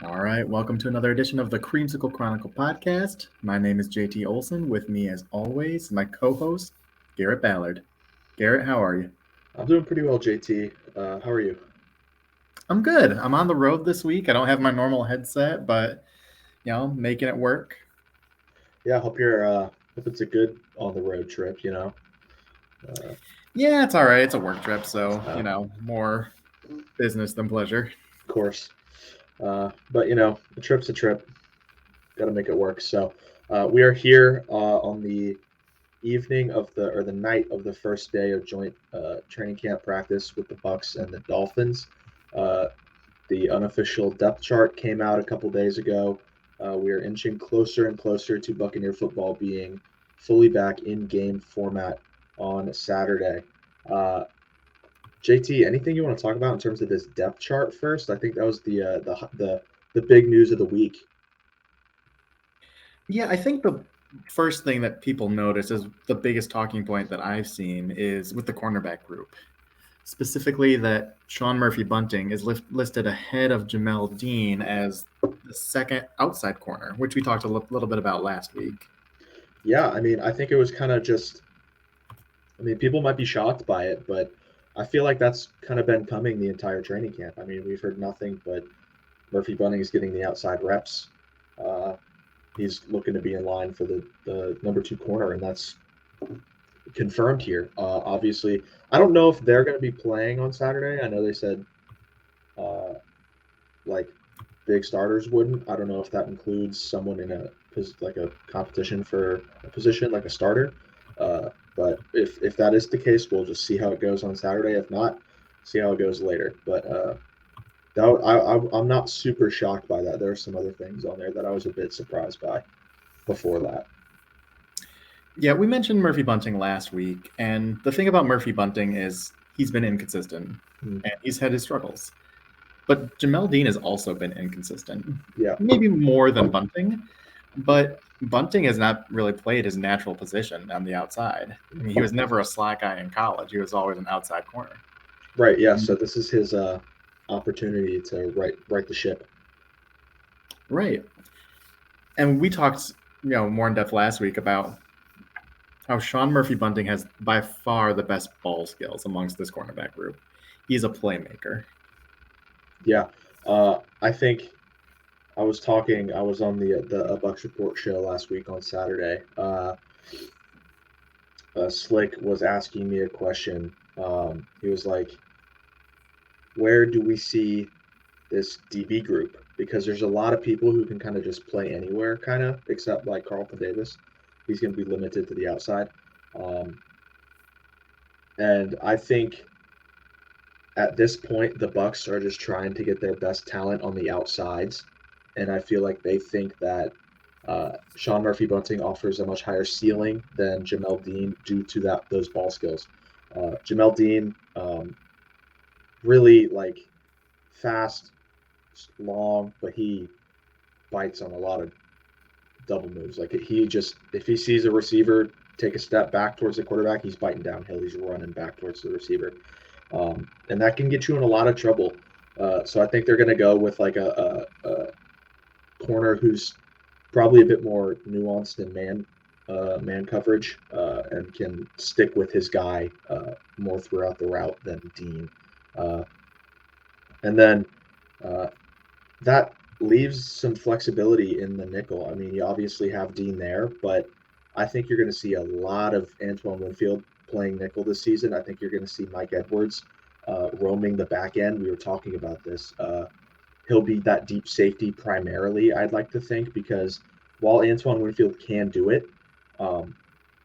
All right, welcome to another edition of the Creamsicle Chronicle podcast. My name is JT Olson. With me, as always, my co-host Garrett Ballard. Garrett, how are you? I'm doing pretty well, JT. How are you? I'm good. I'm on the road this week. I don't have my normal headset, but making it work. Yeah, hope it's a good on the road trip. Uh, Yeah, it's all right. It's a work trip, so of more business than pleasure. course. But a trip's a trip. Got to make it work. So we are here on the evening of the night of the first day of joint training camp practice with the Bucks and the Dolphins. Uh, the unofficial depth chart came out a couple days ago. We are inching closer and closer to Buccaneer football being fully back in game format on Saturday. Uh, JT, anything you want to talk about in terms of this depth chart first? I think that was the big news of the week. Yeah, I think the first thing that people notice is the biggest talking point that I've seen is with the cornerback group. Specifically, that Sean Murphy-Bunting is listed ahead of Jamel Dean as the second outside corner, which we talked a little bit about last week. Yeah, I mean, I think it was kind of just. I mean, people might be shocked by it, but I feel like that's kind of been coming the entire training camp. I mean, we've heard nothing but Murphy Bunting is getting the outside reps. Uh, he's looking to be in line for the number two corner, and that's confirmed here. Obviously, I don't know if they're going to be playing on Saturday. I know they said uh, like big starters wouldn't. I don't know if that includes someone in a competition for a position like a starter. But if that is the case, we'll just see how it goes on Saturday. If not, see how it goes later. But I'm not super shocked by that. There are some other things on there that I was a bit surprised by before that. Yeah, we mentioned Murphy Bunting last week, and the thing about Murphy Bunting is he's been inconsistent, Mm. and he's had his struggles. But Jamel Dean has also been inconsistent, Yeah, maybe more than Bunting, but Bunting has not really played his natural position on the outside. I mean, he was never a slot guy in college. He was always an outside corner. right. Yeah. So this is his opportunity to right the ship. Right. And we talked, more in depth last week about how Sean Murphy-Bunting has by far the best ball skills amongst this cornerback group. He's a playmaker. Yeah. I think I was talking. I was on the Bucks Report show last week on Saturday. Slick was asking me a question. He was like, "Where do we see this DB group? Because there's a lot of people who can kind of just play anywhere, kind of, except like Carlton Davis. He's going to be limited to the outside." Um, and I think at this point, the Bucks are just trying to get their best talent on the outsides, and I feel like they think that Sean Murphy Bunting offers a much higher ceiling than Jamel Dean due to those ball skills. Jamel Dean, really like fast, long, but he bites on a lot of double moves. Like he just if he sees a receiver take a step back towards the quarterback, he's biting downhill. He's running back towards the receiver, and that can get you in a lot of trouble. So I think they're going to go with like a corner who's probably a bit more nuanced in man coverage and can stick with his guy more throughout the route than Dean. Uh, and then uh, that leaves some flexibility in the nickel. I mean, you obviously have Dean there, but I think you're going to see a lot of Antoine Winfield playing nickel this season. I think you're going to see Mike Edwards roaming the back end. We were talking about this. He'll be that deep safety primarily, I'd like to think, because while Antoine Winfield can do it, um,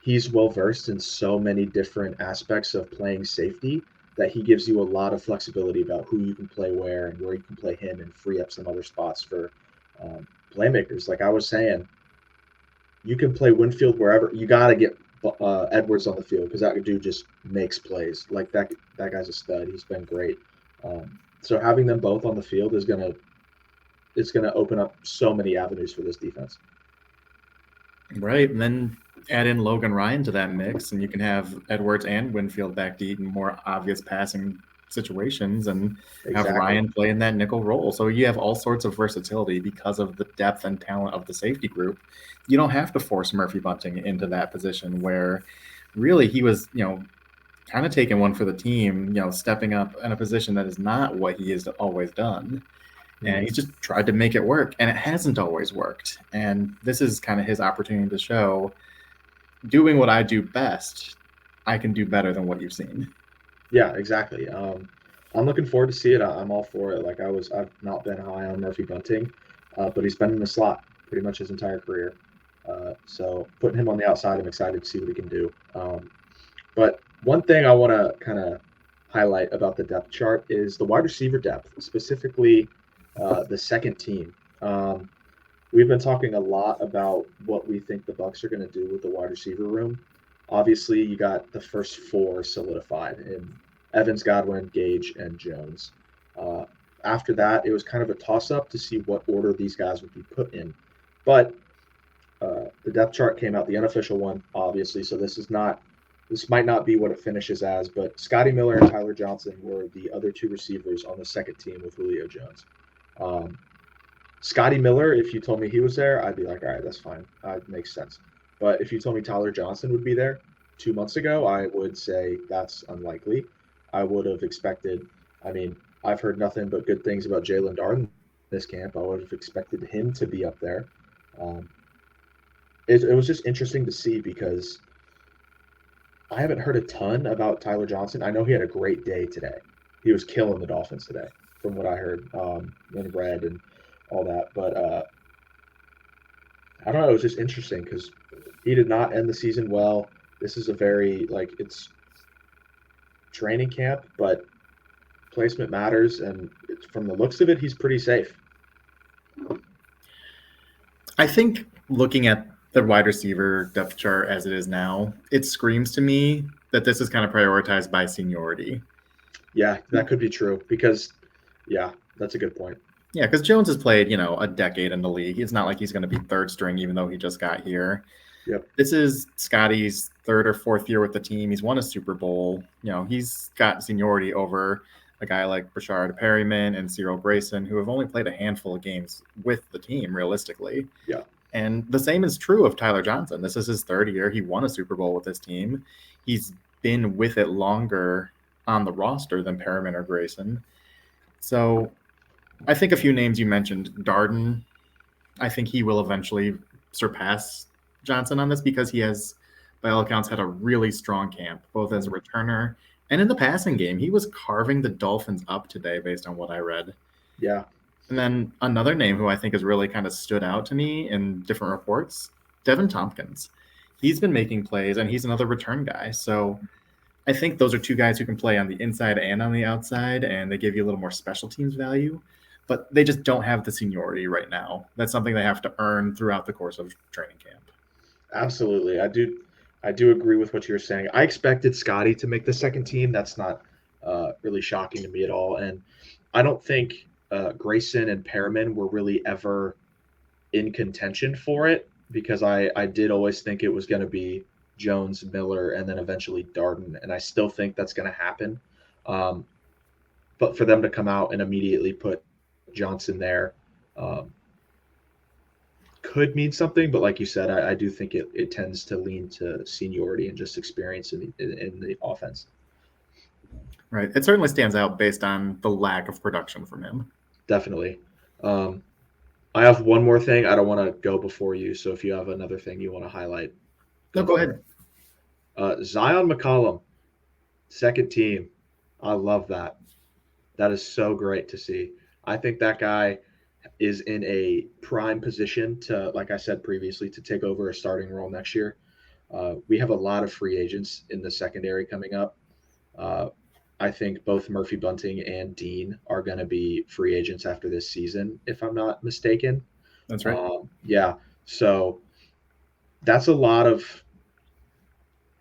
he's well versed in so many different aspects of playing safety that he gives you a lot of flexibility about who you can play where and where you can play him and free up some other spots for playmakers. Like I was saying, you can play Winfield wherever. You got to get Edwards on the field because that dude just makes plays. Like that guy's a stud. He's been great. So having them both on the field is gonna open up so many avenues for this defense. Right. And then add in Logan Ryan to that mix, and you can have Edwards and Winfield back deep and more obvious passing situations and have Exactly. Ryan play in that nickel role. So you have all sorts of versatility because of the depth and talent of the safety group. You don't have to force Murphy Bunting into that position where really he was, kind of taking one for the team, stepping up in a position that is not what he has always done. And he's just tried to make it work, and it hasn't always worked. And this is kind of his opportunity to show, doing what I do best, I can do better than what you've seen. Yeah, exactly. I'm looking forward to see it. I'm all for it. Like I've not been high on Murphy Bunting, but he's been in the slot pretty much his entire career. So putting him on the outside, I'm excited to see what he can do. But one thing I want to kind of highlight about the depth chart is the wide receiver depth, specifically the second team. We've been talking a lot about what we think the Bucs are going to do with the wide receiver room. Obviously, you got the first four solidified in Evans, Godwin, Gage, and Jones. After that, it was kind of a toss-up to see what order these guys would be put in. But the depth chart came out, the unofficial one, obviously. So this might not be what it finishes as, but Scotty Miller and Tyler Johnson were the other two receivers on the second team with Julio Jones. Scotty Miller, if you told me he was there, I'd be like, all right, that's fine. It makes sense. But if you told me Tyler Johnson would be there 2 months ago, I would say that's unlikely. I would have expected, I've heard nothing but good things about Jalen Darden this camp. I would have expected him to be up there. It was just interesting to see because I haven't heard a ton about Tyler Johnson. I know he had a great day today. He was killing the Dolphins today, from what I heard and read and all that. But I don't know. It was just interesting because he did not end the season well. This is a very, it's training camp, but placement matters. And from the looks of it, he's pretty safe. I think looking at the wide receiver depth chart as it is now, it screams to me that this is kind of prioritized by seniority. Yeah, that could be true because, yeah, that's a good point. Yeah, because Jones has played, a decade in the league. It's not like he's going to be third string, even though he just got here. Yep. This is Scotty's third or fourth year with the team. He's won a Super Bowl. He's got seniority over a guy like Brashard Perryman and Cyril Grayson, who have only played a handful of games with the team, realistically. Yeah. And the same is true of Tyler Johnson. This is his third year. He won a Super Bowl with his team. He's been with it longer on the roster than Perriman or Grayson. So I think a few names you mentioned, Darden, I think he will eventually surpass Johnson on this because he has, by all accounts, had a really strong camp, both as a returner and in the passing game. He was carving the Dolphins up today based on what I read. Yeah. And then another name who I think has really kind of stood out to me in different reports, Devin Tompkins. He's been making plays, and he's another return guy. So I think those are two guys who can play on the inside and on the outside, and they give you a little more special teams value. But they just don't have the seniority right now. That's something they have to earn throughout the course of training camp. Absolutely. I do agree with what you're saying. I expected Scotty to make the second team. That's not really shocking to me at all. And I don't think Grayson and Perriman were really ever in contention for it because I did always think it was going to be Jones, Miller, and then eventually Darden. And I still think that's going to happen. But for them to come out and immediately put Johnson there could mean something. But like you said, I do think it tends to lean to seniority and just experience in the offense. Right. It certainly stands out based on the lack of production from him. Definitely. I have one more thing. I don't want to go before you. So if you have another thing you want to highlight. Go ahead. Zion McCollum, second team. I love that. That is so great to see. I think that guy is in a prime position to, like I said previously, to take over a starting role next year. We have a lot of free agents in the secondary coming up. I think both Murphy Bunting and Dean are going to be free agents after this season, if I'm not mistaken. That's right. Yeah. So that's a lot of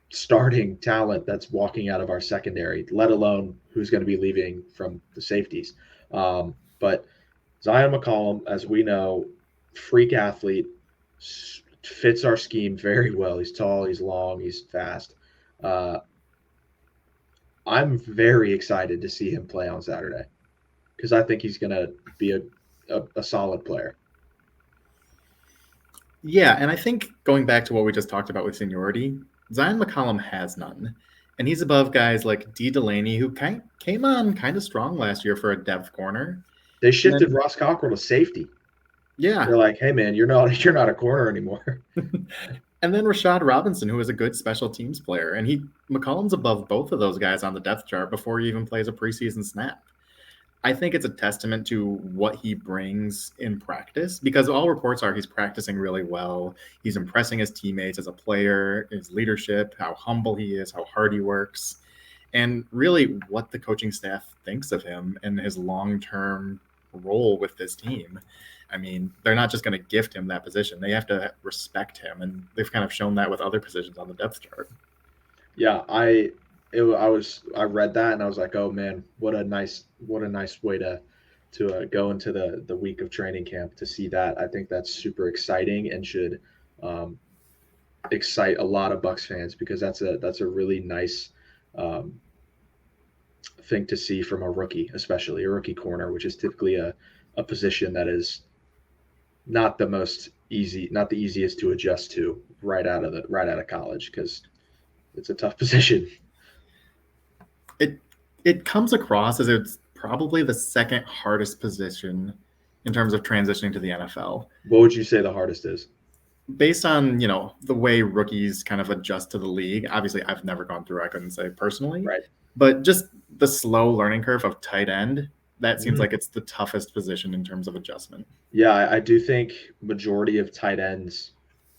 starting talent that's walking out of our secondary, let alone who's going to be leaving from the safeties. But Zion McCollum, as we know, freak athlete, fits our scheme very well. He's tall, he's long, he's fast. I'm very excited to see him play on Saturday because I think he's going to be a solid player. Yeah, and I think going back to what we just talked about with seniority, Zion McCollum has none. And he's above guys like D. Delaney, who came on kind of strong last year for a depth corner. They shifted then, Ross Cockrell to safety. Yeah. They're like, hey man, you're not a corner anymore. And then Rashad Robinson, who is a good special teams player. And McCollum's above both of those guys on the depth chart before he even plays a preseason snap. I think it's a testament to what he brings in practice, because all reports are he's practicing really well. He's impressing his teammates as a player, his leadership, how humble he is, how hard he works, and really what the coaching staff thinks of him and his long-term role with this team. I mean, they're not just going to gift him that position. They have to respect him, and they've kind of shown that with other positions on the depth chart. Yeah, I read that and I was like, oh man, what a nice way to go into the week of training camp to see that. I think that's super exciting and should excite a lot of Bucs fans, because that's a really nice thing to see from a rookie, especially a rookie corner, which is typically a position that is not the easiest to adjust to right out of college, because it's a tough position. It comes across as it's probably the second hardest position in terms of transitioning to the NFL. What would you say the hardest is? Based on, the way rookies kind of adjust to the league. Obviously, I've never gone through, I couldn't say personally. Right. But just the slow learning curve of tight end, that seems like it's the toughest position in terms of adjustment. Yeah, I do think majority of tight ends,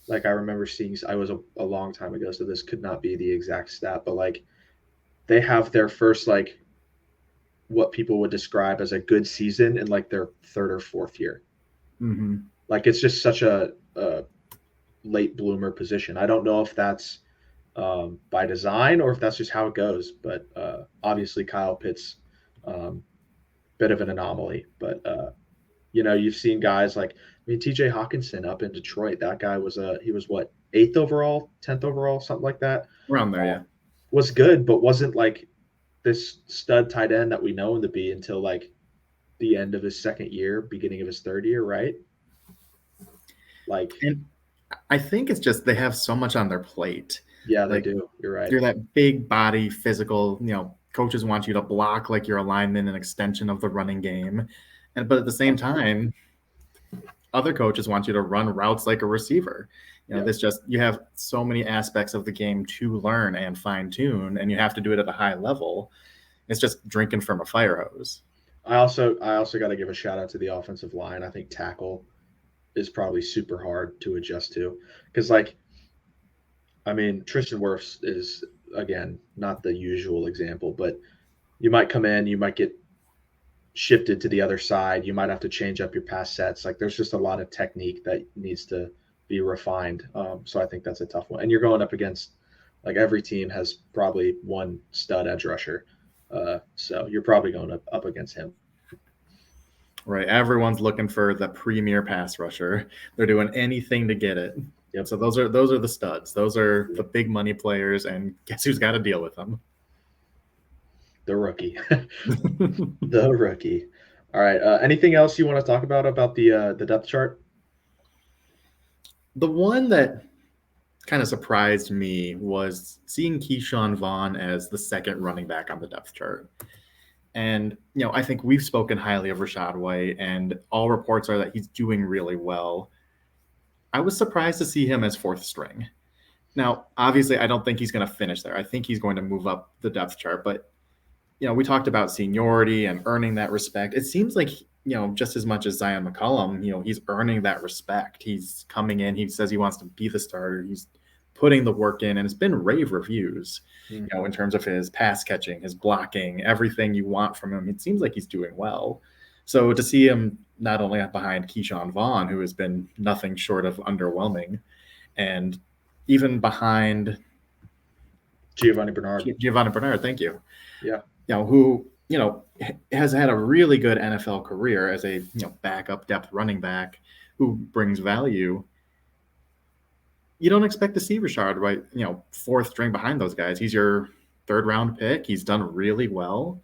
like I remember seeing, I was a long time ago, so this could not be the exact stat, but like they have their first, like what people would describe as a good season in like their third or fourth year. Mm-hmm. Like it's just such a late bloomer position. I don't know if that's by design or if that's just how it goes, but obviously Kyle Pitts, bit of an anomaly, but you've seen guys like, TJ Hawkinson up in Detroit. That guy was what, 8th overall, 10th overall, something like that. Around there, yeah. Was good, but wasn't like this stud tight end that we know him to be until like the end of his second year, beginning of his third year, right? Like, and I think it's just they have so much on their plate. Yeah, they do. You're right. You're that big body, physical, coaches want you to block like your alignment, an extension of the running game. But at the same time, other coaches want you to run routes like a receiver. You have so many aspects of the game to learn and fine tune, and you have to do it at a high level. It's just drinking from a fire hose. I also got to give a shout out to the offensive line. I think tackle is probably super hard to adjust to, because Tristan Wirfs is, again, not the usual example, but you might come in, you might get shifted to the other side, you might have to change up your pass sets. Like there's just a lot of technique that needs to be refined. So I think that's a tough one. And you're going up against, like, every team has probably one stud edge rusher. So you're probably going up against him. Right. Everyone's looking for the premier pass rusher. They're doing anything to get it. Yep. So those are the studs. Those are the big money players, and guess who's got to deal with them? The rookie. The rookie. All right. Anything else you want to talk about the depth chart? The one that kind of surprised me was seeing Keyshawn Vaughn as the second running back on the depth chart. And, I think we've spoken highly of Rachaad White, and all reports are that he's doing really well. I was surprised to see him as fourth string. Now, obviously, I don't think he's going to finish there. I think he's going to move up the depth chart. But, we talked about seniority and earning that respect. It seems like, just as much as Zion McCollum, he's earning that respect. He's coming in. He says he wants to be the starter. He's putting the work in, and it's been rave reviews, in terms of his pass catching, his blocking, everything you want from him. It seems like he's doing well. So to see him not only behind Keyshawn Vaughn, who has been nothing short of underwhelming, and even behind Giovanni Bernard, thank you. Yeah. Who, has had a really good NFL career as a, backup depth running back who brings value. You don't expect to see Rachaad White, fourth string behind those guys. He's your third-round pick. He's done really well.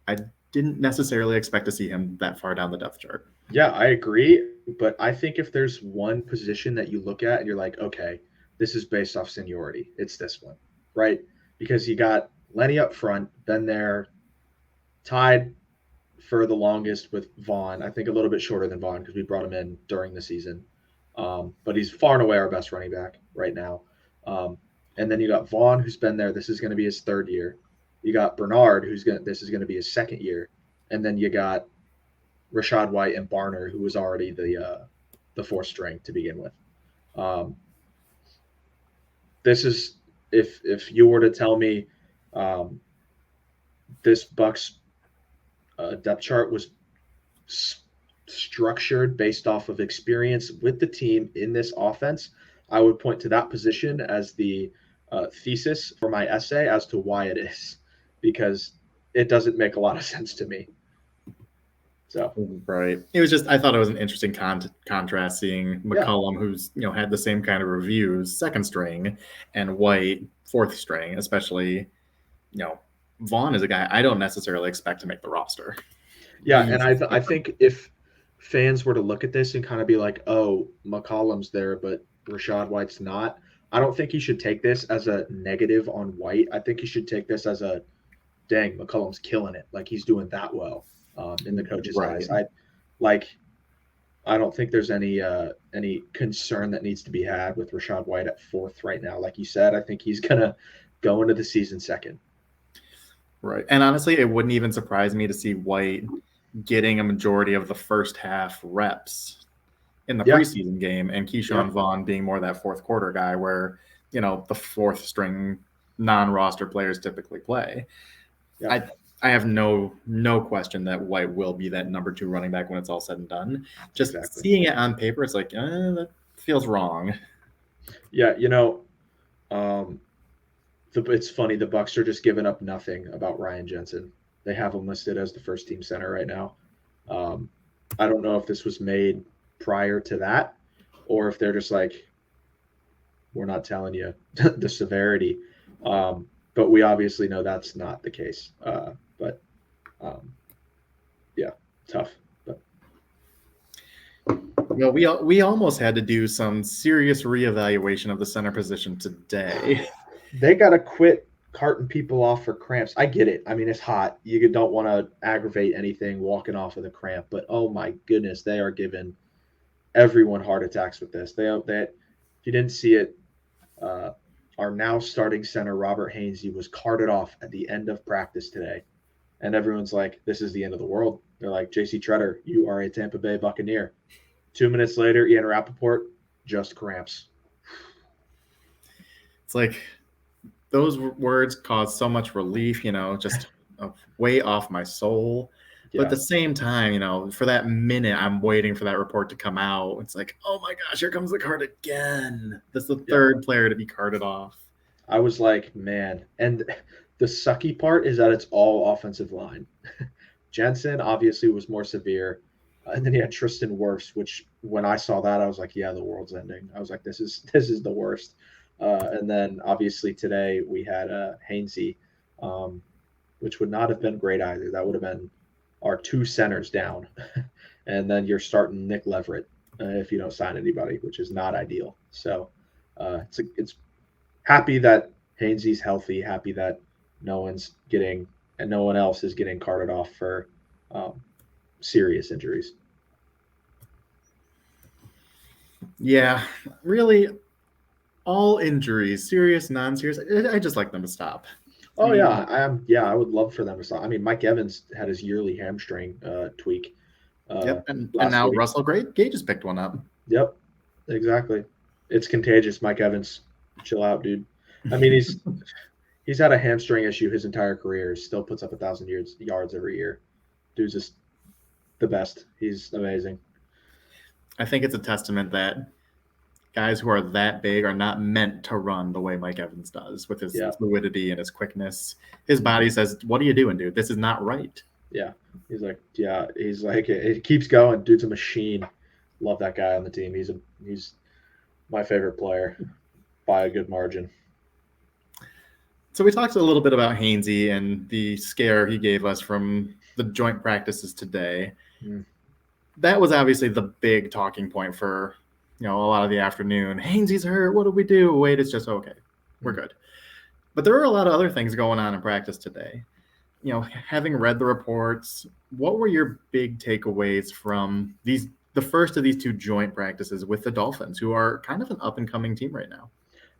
I didn't necessarily expect to see him that far down the depth chart. Yeah, I agree. But I think if there's one position that you look at and you're like, okay, this is based off seniority, it's this one, right? Because you got Lenny up front, been there, tied for the longest with Vaughn. I think a little bit shorter than Vaughn because we brought him in during the season. But he's far and away our best running back right now. And then you got Vaughn, who's been there. This is going to be his third year. You got Bernard, this is going to be his second year. And then you got Rashad White and Barner, who was already the fourth string to begin with. This is if you were to tell me this Bucks depth chart was structured based off of experience with the team in this offense, I would point to that position as the thesis for my essay as to why it is, because it doesn't make a lot of sense to me. So right, it was just I thought it was an interesting contrast seeing McCollum, who's had the same kind of reviews, second string, and White, fourth string. Especially, Vaughn is a guy I don't necessarily expect to make the roster. Yeah, and I think if fans were to look at this and kind of be like, oh, McCollum's there, but Rashad White's not, I don't think you should take this as a negative on White. I think you should take this as a, dang, McCollum's killing it. Like, he's doing that well in the coach's eyes. I don't think there's any concern that needs to be had with Rashad White at fourth right now. Like you said, I think he's going to go into the season second. Right. And honestly, it wouldn't even surprise me to see White getting a majority of the first half reps in the preseason game, and Keyshawn Vaughn being more that fourth quarter guy where, the fourth string non-roster players typically play. Yeah. I have no question that White will be that number 2 running back when it's all said and done. Just seeing it on paper, it's like, that feels wrong. Yeah, it's funny. The Bucs are just giving up nothing about Ryan Jensen. They have him listed as the first team center right now. I don't know if this was made prior to that, or if they're just like, we're not telling you the severity. But we obviously know that's not the case. Yeah, tough. But we almost had to do some serious reevaluation of the center position today. They got to quit carting people off for cramps. I get it. I mean, it's hot. You don't want to aggravate anything walking off with a cramp, but oh my goodness, they are giving everyone heart attacks with this. If you didn't see it, our now starting center, Robert Hainsey, was carted off at the end of practice today. And everyone's like, this is the end of the world. They're like, J.C. Treader, you are a Tampa Bay Buccaneer. 2 minutes later, Ian Rappaport, just cramps. It's like those words cause so much relief, just way off my soul. Yeah. But at the same time, for that minute, I'm waiting for that report to come out. It's like, oh my gosh, here comes the card again. This is the third player to be carted off. I was like, man. And the sucky part is that it's all offensive line. Jensen obviously was more severe. And then you had Tristan Wirfs, which when I saw that, I was like, yeah, the world's ending. I was like, this is the worst. And then obviously today we had Hainsey, which would not have been great either. That would have been our 2 centers down. And then you're starting Nick Leverett if you don't sign anybody, which is not ideal. So it's happy that Hainsey's healthy, happy that no one else is getting carted off for serious injuries. Yeah, really, all injuries, serious, non-serious, I just like them to stop. Oh, yeah. I would love for them to stop. I mean, Mike Evans had his yearly hamstring tweak. And now week. Russell Gage has picked one up. Yep, exactly. It's contagious, Mike Evans. Chill out, dude. I mean, he's had a hamstring issue his entire career. Still puts up 1,000 yards every year. Dude's just the best. He's amazing. I think it's a testament that guys who are that big are not meant to run the way Mike Evans does with his fluidity and his quickness. His body says, what are you doing, dude? This is not right. Yeah. He's like, it keeps going. Dude's a machine. Love that guy on the team. He's my favorite player by a good margin. So we talked a little bit about Hainsey and the scare he gave us from the joint practices today. Mm. That was obviously the big talking point for a lot of the afternoon. Hainsey's hurt. What do we do? Wait, it's just okay. We're good. But there were a lot of other things going on in practice today. Having read the reports, what were your big takeaways from the first of these two joint practices with the Dolphins, who are kind of an up-and-coming team right now?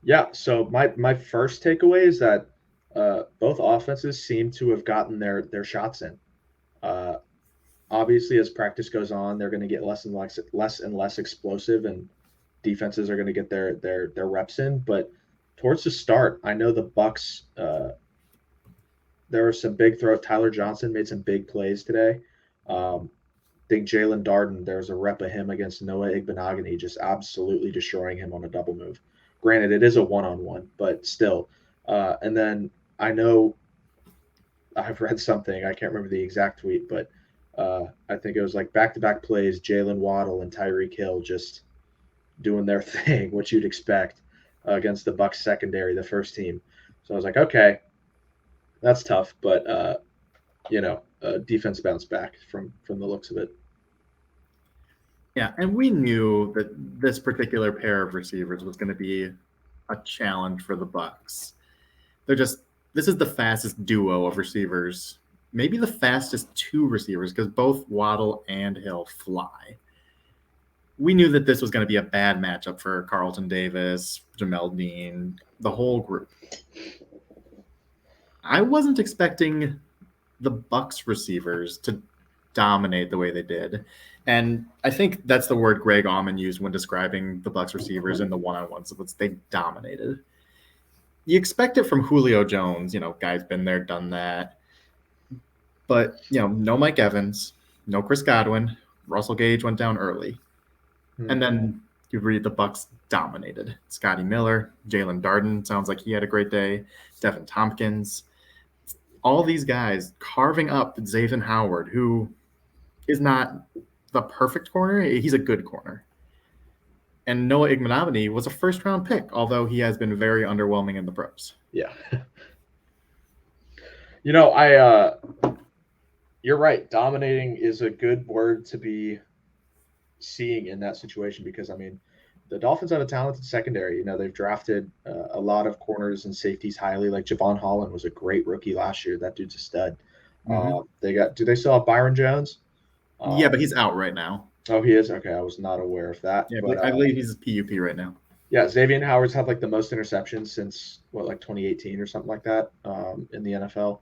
Yeah, so my first takeaway is that both offenses seem to have gotten their shots in. Obviously, as practice goes on, they're going to get less and less explosive, and defenses are going to get their reps in. But towards the start, I know the Bucks. There were some big throws. Tyler Johnson made some big plays today. I think Jalen Darden, there was a rep of him against Noah Igbenogany, just absolutely destroying him on a double move. Granted, it is a one-on-one, but still. And then I know I've read something, I can't remember the exact tweet, but I think it was like back-to-back plays, Jalen Waddle and Tyreek Hill just doing their thing, what you'd expect against the Bucks secondary, the first team. So I was like, okay, that's tough, but defense bounced back from the looks of it. Yeah, and we knew that this particular pair of receivers was going to be a challenge for the Bucks. This is the fastest duo of receivers, maybe the fastest two receivers, because both Waddle and Hill fly. We knew that this was going to be a bad matchup for Carlton Davis, Jamel Dean, the whole group. I wasn't expecting the Bucks receivers to dominate the way they did. And I think that's the word Greg Auman used when describing the Bucks receivers in the one-on-ones. They dominated. You expect it from Julio Jones. Guy's been there, done that. But, no Mike Evans, no Chris Godwin. Russell Gage went down early. And then you read the Bucks dominated. Scotty Miller, Jalen Darden, sounds like he had a great day. Devin Tompkins. All these guys carving up Xavier Howard, who is not the perfect corner. He's a good corner. And Noah Igbenogany was a first-round pick, although he has been very underwhelming in the pros. Yeah. You're right. Dominating is a good word to be seeing in that situation because, the Dolphins have a talented secondary. They've drafted a lot of corners and safeties highly. Like Javon Holland was a great rookie last year. That dude's a stud. Mm-hmm. Do they still have Byron Jones? Yeah, but he's out right now. Oh, he is? Okay, I was not aware of that. Yeah, but I believe he's a PUP right now. Yeah, Xavier Howard's had the most interceptions since 2018 or something like that in the NFL.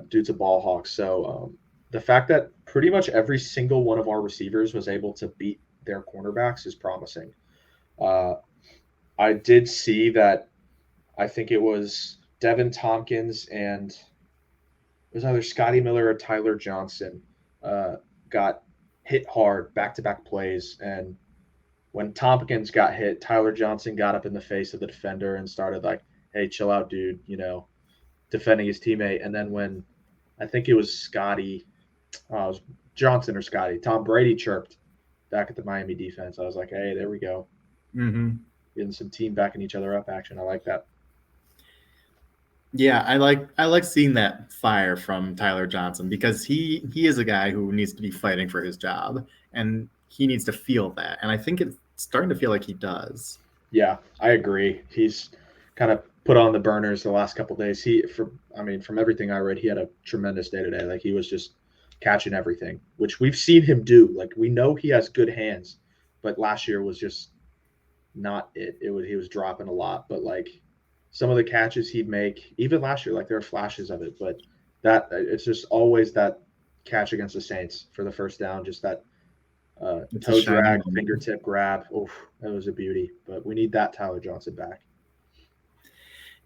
Dude's a ball hawk. So the fact that pretty much every single one of our receivers was able to beat their cornerbacks is promising. I did see that. I think it was Devin Tompkins and it was either Scotty Miller or Tyler Johnson got hit hard back-to-back plays. And when Tompkins got hit, Tyler Johnson got up in the face of the defender and started like, hey, chill out, dude, defending his teammate. And then when I think it was Scotty, it was Johnson or Scotty, Tom Brady chirped back at the Miami defense. I was like, hey, there we go. Mm-hmm. Getting some team backing each other up action. I like that. Yeah, I like seeing that fire from Tyler Johnson because he is a guy who needs to be fighting for his job and he needs to feel that. And I think it's starting to feel like he does. Yeah, I agree. He's kind of put on the burners the last couple of days. From everything I read, he had a tremendous day today. Like he was just catching everything, which we've seen him do. Like we know he has good hands, but last year was just not it. He was dropping a lot, but some of the catches he'd make, even last year, there are flashes of it, but that it's just always that catch against the Saints for the first down, just that toe drag, fingertip grab. Oof, that was a beauty. But we need that Tyler Johnson back.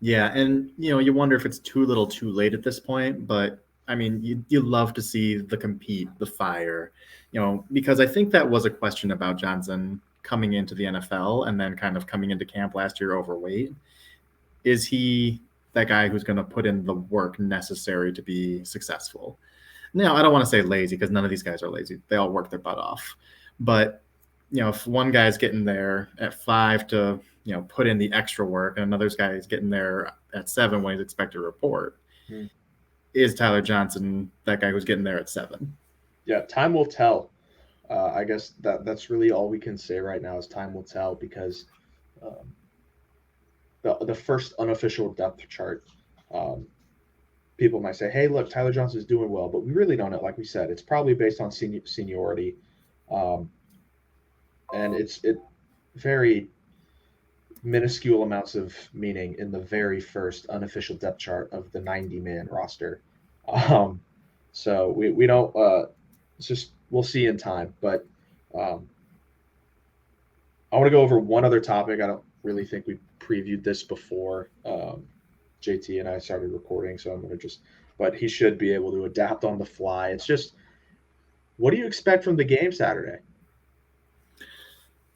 Yeah, and you wonder if it's too little, too late at this point. But you love to see the compete, the fire, because I think that was a question about Johnson coming into the NFL and then kind of coming into camp last year overweight. Is he that guy who's going to put in the work necessary to be successful? Now, I don't want to say lazy because none of these guys are lazy. They all work their butt off. But, if one guy's getting there at 5 to, put in the extra work and another guy's getting there at 7 when he's expected to report. Hmm. Is Tyler Johnson that guy who's getting there at 7? Yeah, time will tell. I guess that's really all we can say right now is time will tell, because um, the first unofficial depth chart, um, people might say, "Hey, look, Tyler Johnson's doing well," but we really don't know. Like we said, it's probably based on seniority, um, and it very minuscule amounts of meaning in the very first unofficial depth chart of the 90-man roster. Um, so we don't. It's just we'll see in time, but. Um, I want to go over one other topic. I don't really think we previewed this before JT and I started recording, so I'm going to just, but he should be able to adapt on the fly. It's just, what do you expect from the game Saturday?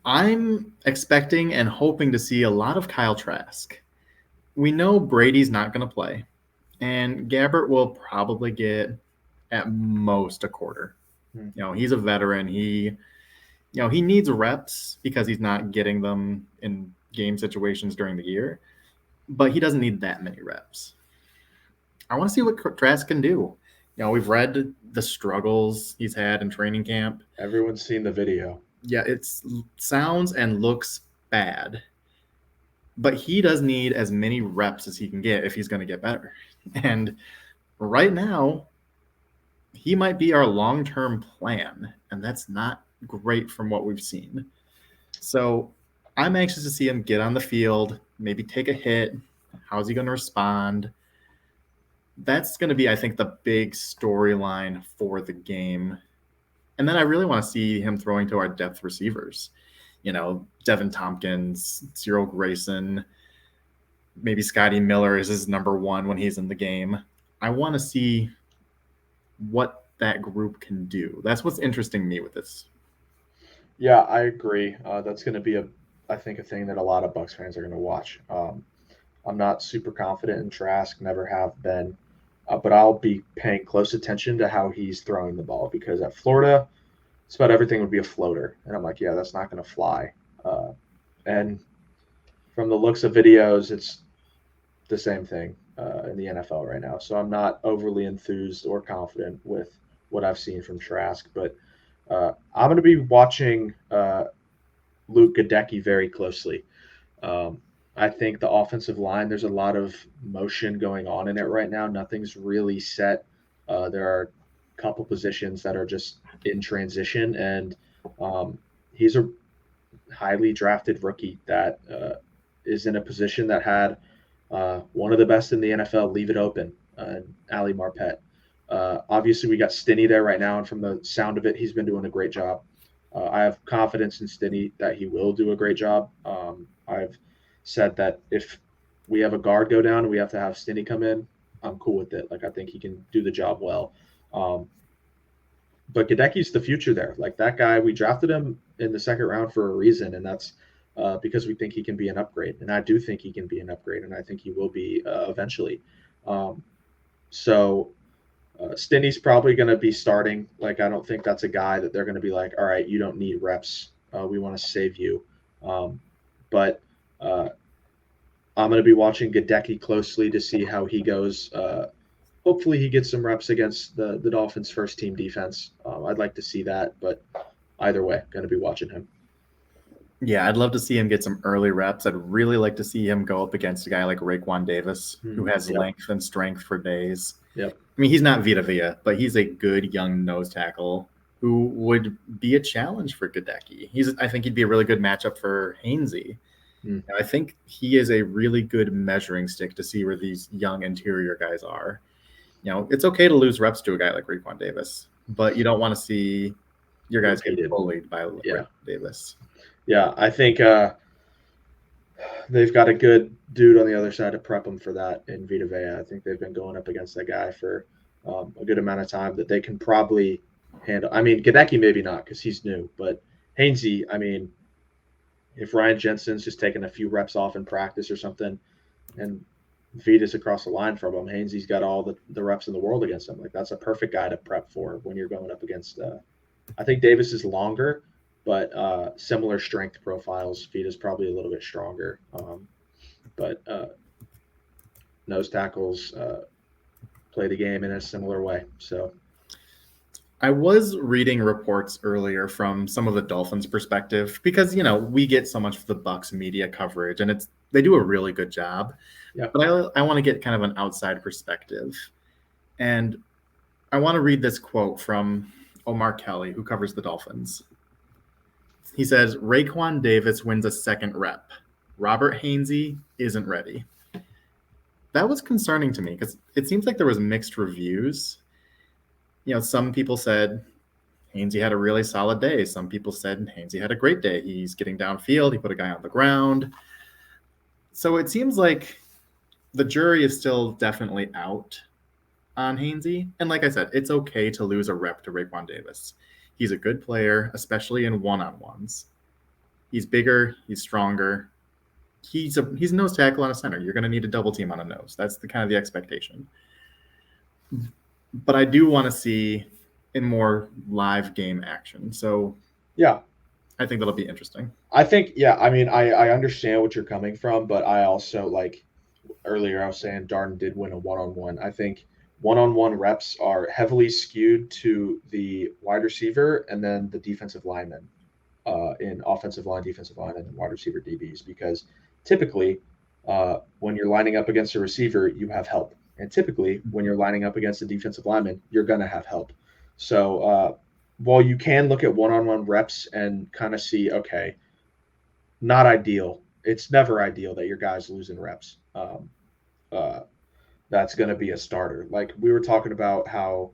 I'm expecting and hoping to see a lot of Kyle Trask. We know Brady's not going to play, and Gabbert will probably get at most a quarter. He's a veteran. He needs reps because he's not getting them in game situations during the year, but he doesn't need that many reps. I want to see what Trask can do. We've read the struggles he's had in training camp. Everyone's seen the video. Yeah, it sounds and looks bad, but he does need as many reps as he can get if he's going to get better. And right now, he might be our long-term plan, and that's not great from what we've seen. So I'm anxious to see him get on the field, maybe take a hit. How's he going to respond? That's going to be, I think, the big storyline for the game. And then I really want to see him throwing to our depth receivers. Devin Tompkins, Cyril Grayson, maybe Scotty Miller is his number 1 when he's in the game. I want to see what that group can do. That's what's interesting me with this. Yeah, I agree. That's going to be I think a thing that a lot of Bucs fans are going to watch. I'm not super confident in Trask, never have been, but I'll be paying close attention to how he's throwing the ball, because at Florida, it's about everything would be a floater, and I'm like, yeah, that's not going to fly. And from the looks of videos, it's the same thing in the NFL right now. So I'm not overly enthused or confident with what I've seen from Trask, but I'm going to be watching Luke Gadecki very closely. I think the offensive line, there's a lot of motion going on in it right now. Nothing's really set. There are a couple positions that are just in transition, and he's a highly drafted rookie that is in a position that had one of the best in the NFL leave it open, Ali Marpet. Obviously, we got Stinney there right now, and from the sound of it, he's been doing a great job. I have confidence in Stinney that he will do a great job. I've said that if we have a guard go down and we have to have Stinney come in, I'm cool with it. Like, I think he can do the job well. But Gadecki's the future there. Like, that guy, we drafted him in the second round for a reason, and that's because we think he can be an upgrade. And I do think he can be an upgrade, and I think he will be eventually. So Stinney's probably going to be starting. Like, I don't think that's a guy that they're going to be like, all right, you don't need reps. We want to save you. But I'm going to be watching Gadecki closely to see how he goes. Hopefully he gets some reps against the Dolphins' first team defense. I'd like to see that, but either way, going to be watching him. Yeah, I'd love to see him get some early reps. I'd really like to see him go up against a guy like Raekwon Davis, who has length and strength for days. Yep. I mean, he's not Vita Vea, but he's a good young nose tackle who would be a challenge for Gadecki. I think he'd be a really good matchup for Hainsey. I think he is a really good measuring stick to see where these young interior guys are. It's okay to lose reps to a guy like Raekwon Davis, but you don't want to see your guys get bullied by Raekwon Davis. Yeah, I think they've got a good dude on the other side to prep them for that in Vita Vea. I think they've been going up against that guy for a good amount of time that they can probably handle. I mean, Gadecki maybe not because he's new, but Hainsey, I mean, if Ryan Jensen's just taking a few reps off in practice or something and Vita's across the line from him, Hainsey's got all the reps in the world against him. Like, that's a perfect guy to prep for when you're going up against I think Davis is longer, but similar strength profiles. Vita's probably a little bit stronger. But nose tackles play the game in a similar way. So I was reading reports earlier from some of the Dolphins' perspective because we get so much of the Bucs media coverage, and they do a really good job. yeah, But I want to get kind of an outside perspective, and I want to read this quote from Omar Kelly, who covers the Dolphins. He says, "Raekwon Davis wins a second rep. Robert Hainsey isn't ready." That was concerning to me because it seems like there was mixed reviews. Some people said Hainsey had a really solid day. Some people said Hainsey had a great day. He's getting downfield. He put a guy on the ground. So it seems like the jury is still definitely out on Hainsey. And like I said, it's okay to lose a rep to Raekwon Davis. He's a good player, especially in one-on-ones. He's bigger. He's stronger. He's a nose tackle on a center. You're going to need a double team on a nose. That's the kind of the expectation. But I do want to see in more live game action. So yeah, I think that'll be interesting. I think, yeah, I mean, I understand what you're coming from, but I also, like earlier, I was saying Darden did win a one-on-one. I think one-on-one reps are heavily skewed to the wide receiver and then the defensive lineman in offensive line, defensive line, and wide receiver DBs, because typically when you're lining up against a receiver, you have help. And typically when you're lining up against a defensive lineman, you're going to have help. So while you can look at one-on-one reps and kind of see, okay, not ideal. It's never ideal that your guy's losing reps. That's going to be a starter. Like we were talking about how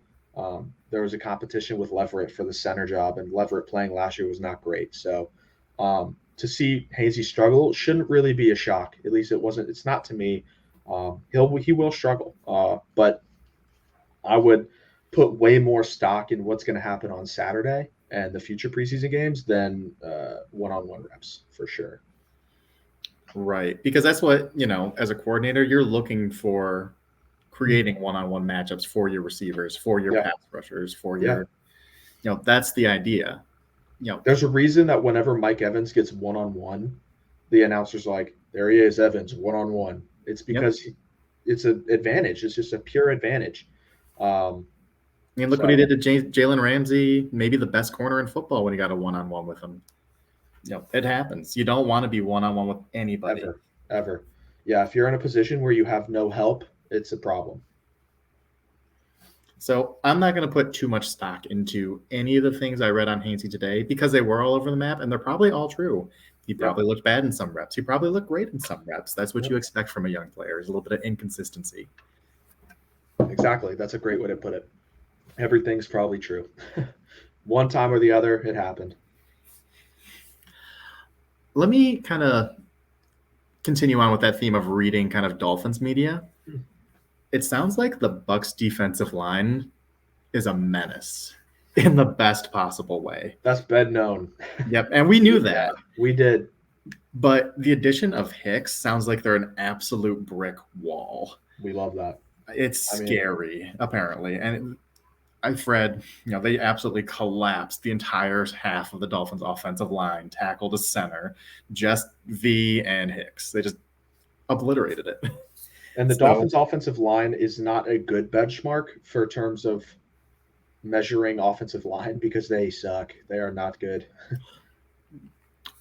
there was a competition with Leverett for the center job, and Leverett playing last year was not great. So to see Hainsey struggle shouldn't really be a shock. At least it wasn't. It's not to me. He will struggle, but I would put way more stock in what's going to happen on Saturday and the future preseason games than one-on-one reps for sure. Right, because that's what as a coordinator, you're looking for creating one-on-one matchups for your receivers, for your pass rushers, for your, that's the idea. There's a reason that whenever Mike Evans gets one-on-one, the announcer's like, there he is, Evans, one-on-one. It's because it's an advantage. It's just a pure advantage. Look what he did to Jalen Ramsey, maybe the best corner in football when he got a one-on-one with him. It happens. You don't want to be one-on-one with anybody. Ever. Yeah, if you're in a position where you have no help, it's a problem. So I'm not going to put too much stock into any of the things I read on Hainsey today because they were all over the map, and they're probably all true. He probably looked bad in some reps. He probably looked great in some reps. That's what you expect from a young player, is a little bit of inconsistency. Exactly. That's a great way to put it. Everything's probably true. One time or the other, it happened. Let me kind of continue on with that theme of reading kind of Dolphins media. It sounds like the Bucs defensive line is a menace in the best possible way. That's been known. Yep, and we knew that. We did. But the addition of Hicks sounds like they're an absolute brick wall. We love that. It's scary, apparently. And I've read, they absolutely collapsed the entire half of the Dolphins' offensive line, tackle to center, just V and Hicks. They just obliterated it. And the Dolphins' offensive line is not a good benchmark for terms of measuring offensive line because they suck. They are not good.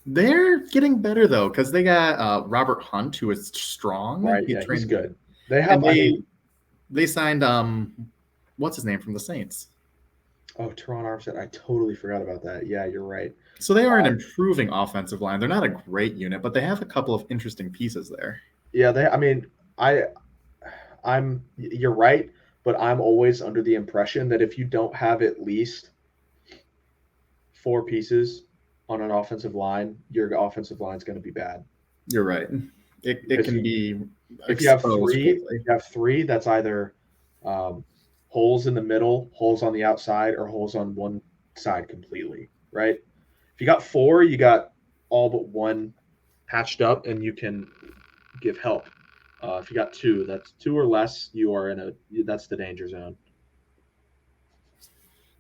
They're getting better, though, because they got Robert Hunt, who is strong. Right, he's good. They have. They signed what's his name from the Saints? Oh, Teron Armstead. I totally forgot about that. Yeah, you're right. So they are an improving offensive line. They're not a great unit, but they have a couple of interesting pieces there. Yeah, you're right, but I'm always under the impression that if you don't have at least 4 pieces on an offensive line, your offensive line is going to be bad. You're right. It can be. If you have three, that's either holes in the middle, holes on the outside, or holes on one side completely, right? If you got 4, you got all but one patched up, and you can give help. If you got 2, that's 2 or less, you are that's the danger zone.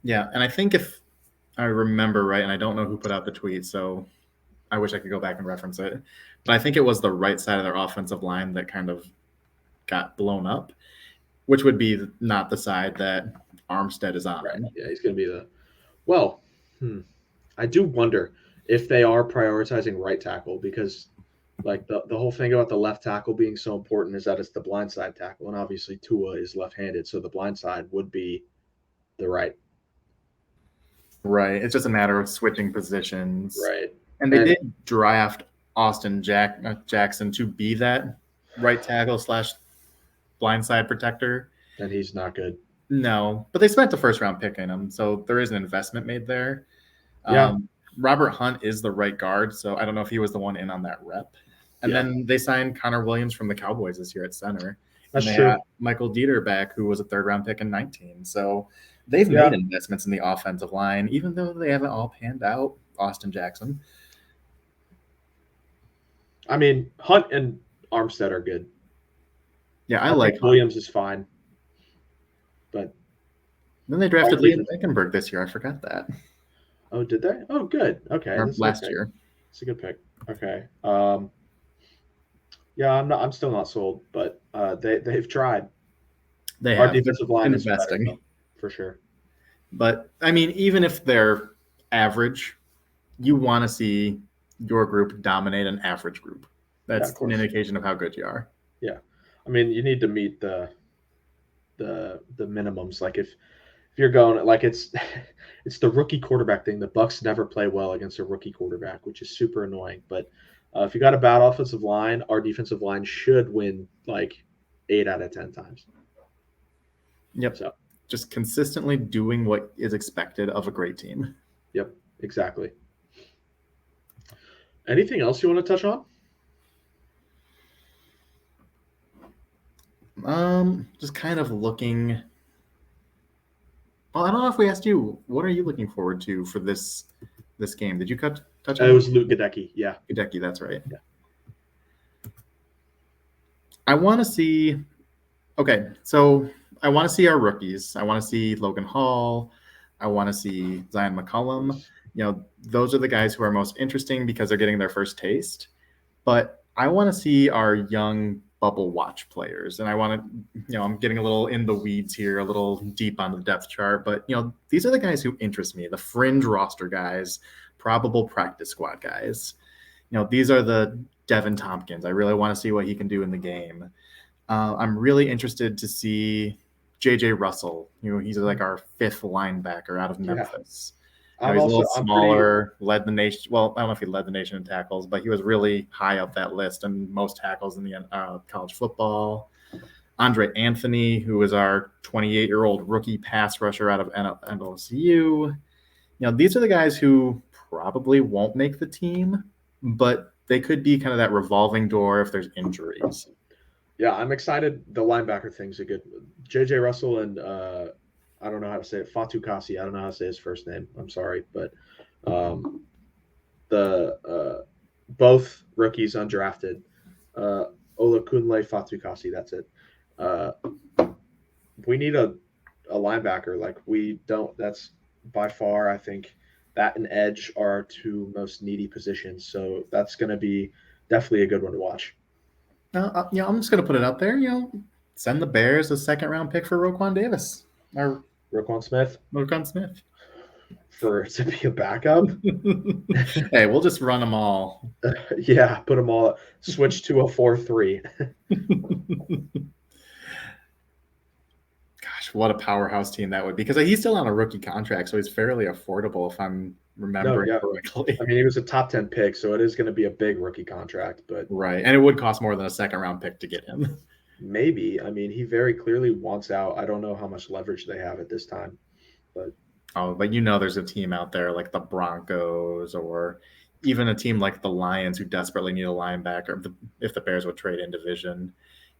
Yeah, and I think if I remember right, and I don't know who put out the tweet, so I wish I could go back and reference it, but I think it was the right side of their offensive line that kind of got blown up, which would be not the side that Armstead is on. Right. Yeah, he's going to be the. Well, I do wonder if they are prioritizing right tackle because, like, the whole thing about the left tackle being so important is that it's the blindside tackle. And obviously, Tua is left handed. So the blind side would be the right. Right. It's just a matter of switching positions. Right. And they did draft Austin Jackson to be that right tackle / blindside protector. And he's not good. No, but they spent the first round pick in him, so there is an investment made there. Yeah. Robert Hunt is the right guard, so I don't know if he was the one in on that rep. And then they signed Connor Williams from the Cowboys this year at center. That's and they true. had Michael Dieter back, who was a third round pick in 2019. So they've made investments in the offensive line, even though they haven't all panned out. Austin Jackson. I mean, Hunt and Armstead are good. Yeah, I like Williams is fine. But then they drafted Liam Eckenberg this year. I forgot that. Oh, did they? Oh, good. Okay. Last year. It's a good pick. Okay. Yeah, I'm still not sold, but they've tried. They have. Our defensive line is investing better, for sure. But I mean, even if they're average, you want to see your group dominate an average group. That's an indication of how good you are. Yeah, I mean, you need to meet the minimums. Like if you're going like it's the rookie quarterback thing. The Bucs never play well against a rookie quarterback, which is super annoying. But if you got a bad offensive line, our defensive line should win like 8 out of 10 times. Yep. So just consistently doing what is expected of a great team. Yep, exactly. Anything else you want to touch on? Just kind of looking. Well, I don't know if we asked you. What are you looking forward to for this game? Did you touch on it? Was Luke Gadecki. Yeah, Gadecki. That's right. Yeah. I want to see. Okay, so I want to see our rookies. I want to see Logan Hall. I want to see Zion McCollum. You know, those are the guys who are most interesting because they're getting their first taste. But I want to see our young bubble watch players. And I want to, I'm getting a little in the weeds here, a little deep on the depth chart. But, these are the guys who interest me, the fringe roster guys, probable practice squad guys. These are the Devin Tompkins. I really want to see what he can do in the game. I'm really interested to see J.J. Russell. He's like our 5th linebacker out of Memphis. He's a little smaller, led the nation. Well, I don't know if he led the nation in tackles, but he was really high up that list and most tackles in the college football. Andre Anthony, who is our 28-year-old rookie pass rusher out of NLSU. These are the guys who probably won't make the team, but they could be kind of that revolving door if there's injuries. Yeah, I'm excited. The linebacker thing's a good. J.J. Russell and I don't know how to say it. Fatukasi. I don't know how to say his first name. I'm sorry, but the both rookies undrafted. Olakunle Fatukasi. That's it. We need a linebacker. Like we don't. That's by far, I think, that and edge are our 2 most needy positions. So that's going to be definitely a good one to watch. I'm just going to put it out there. Send the Bears a 2nd-round pick for Roquan Davis. Or Roquan Smith. For to be a backup. Hey, we'll just run them all. Yeah, put them all. Switch to a 4-3. Gosh, what a powerhouse team that would be. Because he's still on a rookie contract, so he's fairly affordable if I'm remembering correctly. I mean, he was a top 10 pick, so it is going to be a big rookie contract. But right, and it would cost more than a 2nd-round pick to get him. Maybe. I mean, he very clearly wants out. I don't know how much leverage they have at this time, but there's a team out there like the Broncos or even a team like the Lions who desperately need a linebacker. If the Bears would trade in division,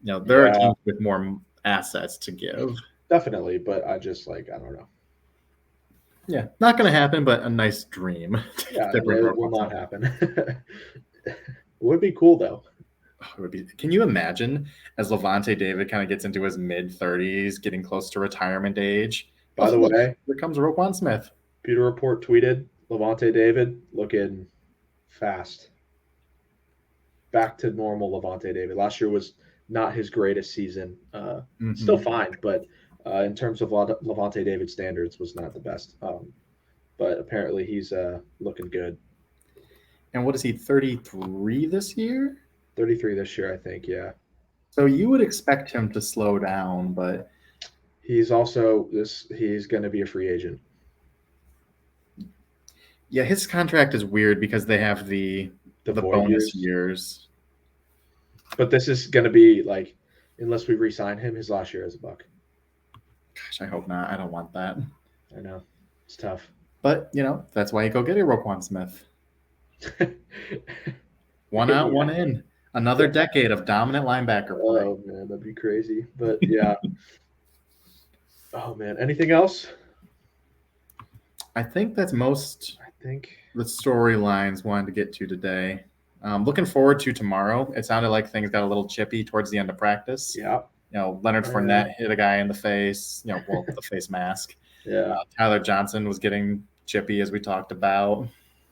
there are teams with more assets to give. Definitely, but I just I don't know. Yeah, not going to happen, but a nice dream. Yeah, it will not happen. It would be cool though. Can you imagine as Lavonte David kind of gets into his mid-30s, getting close to retirement age? By the way, here comes Roquan Smith. Pewter Report tweeted Lavonte David looking fast. Back to normal Lavonte David. Last year was not his greatest season. Still Mhm. fine, but in terms of Lavonte David standards, was not the best. But apparently he's looking good. And what is he, 33 this year? 33 this year, I think. Yeah, So you would expect him to slow down, but he's also this. He's going to be a free agent. yeah, his contract is weird because they have the Void bonus years. years. But this is going to be like, unless we re-sign him, his last year as a Buck. Gosh, I hope not. I don't want that. I know it's tough. But that's why you go get a Roquan Smith. One out, one in. Another decade of dominant linebacker play. Oh man, that'd be crazy. But yeah. Oh man, anything else? I think that's most I think the storylines wanted to get to today. Looking forward to tomorrow. It sounded like things got a little chippy towards the end of practice. Yeah. Leonard Fournette hit a guy in the face. The face mask. Yeah. Tyler Johnson was getting chippy, as we talked about.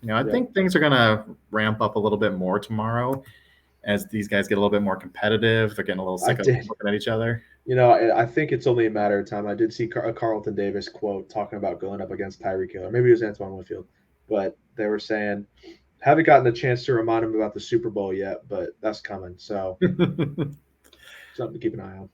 I think things are gonna ramp up a little bit more tomorrow as these guys get a little bit more competitive. They're getting a little sick of looking at each other. I think it's only a matter of time. I did see a Carlton Davis quote talking about going up against Tyreek Hill. Maybe it was Antoine Winfield, but they were saying haven't gotten a chance to remind him about the Super Bowl yet, but that's coming. So something to keep an eye on.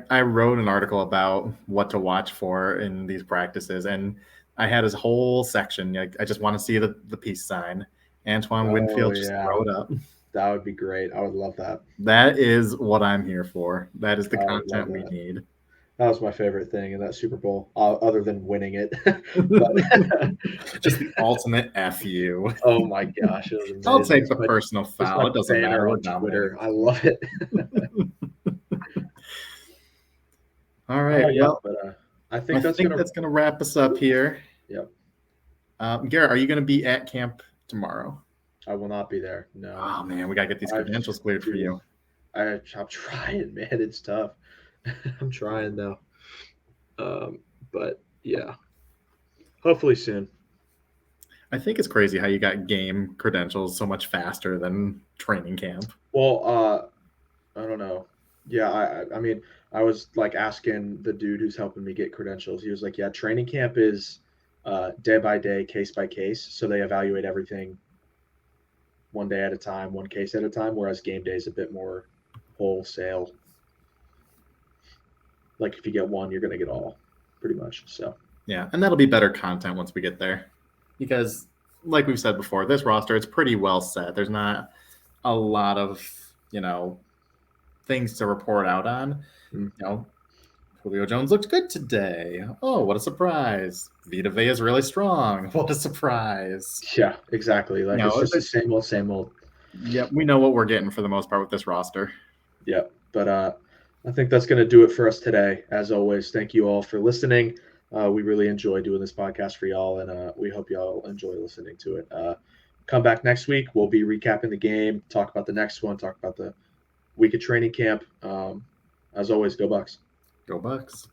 I wrote an article about what to watch for in these practices, and I had his whole section. I just want to see the peace sign. Antoine Winfield just throw it up. That would be great. I would love that. That is what I'm here for. That is the content we need. That was my favorite thing in that Super Bowl, other than winning it. Just the ultimate F you. Oh my gosh. I'll take the personal foul. It doesn't matter what Twitter. I love it. All right. I think that's going to wrap us up here. Yep. Garrett, are you going to be at camp tomorrow? I will not be there. No. Oh man, we gotta get these credentials cleared for you. I'm trying, man. It's tough. I'm trying though. But yeah, hopefully soon. I think it's crazy how you got game credentials so much faster than training camp. Well, I don't know. Yeah, I mean, I was like asking the dude who's helping me get credentials. He was like, "Yeah, training camp is day by day, case by case. So they evaluate everything one day at a time, one case at a time, whereas game day is a bit more wholesale. Like if you get one, you're going to get all, pretty much. So yeah, and that'll be better content once we get there, because like we've said before, this roster, it's pretty well set. There's not a lot of things to report out on. Julio Jones looked good today. Oh, what a surprise. Vita Vea is really strong. What a surprise. Yeah, exactly. Like it's just the same old. Yep, we know what we're getting for the most part with this roster. Yep, but I think that's going to do it for us today. As always, thank you all for listening. We really enjoy doing this podcast for y'all, and we hope y'all enjoy listening to it. Come back next week. We'll be recapping the game, talk about the next one, talk about the week of training camp. As always, go Bucks. Go Bucks.